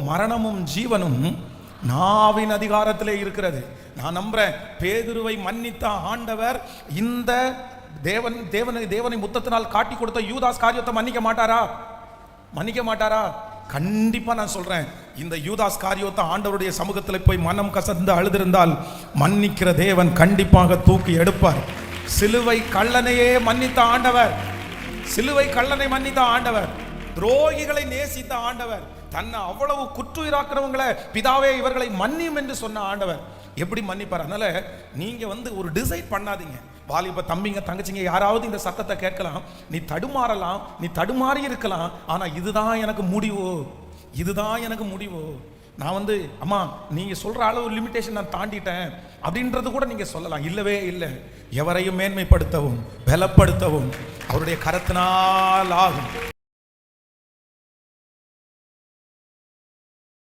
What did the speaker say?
மரணமும் ஜீவனும் நாவின் அதிகாரத்திலே இருக்கிறது. நான் நம்புறேன், பேதுருவை மன்னித்த ஆண்டவர் இந்த தேவனை முத்தத்தினால் காட்டி கொடுத்த யூதாஸ் காரியத்தை மன்னிக்க மாட்டாரா? கண்டிப்பா நான் சொல்றேன், இந்த யூதாஸ் காரியத்தை ஆண்டவருடைய சமூகத்தில் போய் மனம் கசந்து அழுதிருந்தால் மன்னிக்கிற தேவன் கண்டிப்பாக தூக்கி எடுப்பார். சிலுவை கள்ளனையே மன்னித்த ஆண்டவர், துரோகிகளை நேசித்த ஆண்டவர், தன்னை அவ்வளவு குற்றுயிராக்கிறவங்களை பிதாவே இவர்களை மன்னியும் என்று சொன்ன ஆண்டவர் எப்படி மன்னிப்பார்? அதனால நீங்க ஒரு டிசைட் பண்ணாதீங்க. வாலிப தம்பிங்க தங்கச்சிங்க யாராவது இந்த சத்தத்தை கேட்கலாம், நீ தடுமாறலாம், நீ தடுமாறி இருக்கலாம், ஆனா இதுதான் எனக்கு முடிவு. நான் அம்மா நீங்க சொல்ற அளவு லிமிட்டேஷன் நான் தாண்டிட்டேன் அப்படின்றது கூட நீங்க சொல்லலாம். இல்லவே இல்லை, எவரையும் மேன்மைப்படுத்தவும் பலப்படுத்தவும் அவருடைய கரத்தினால் ஆகும்.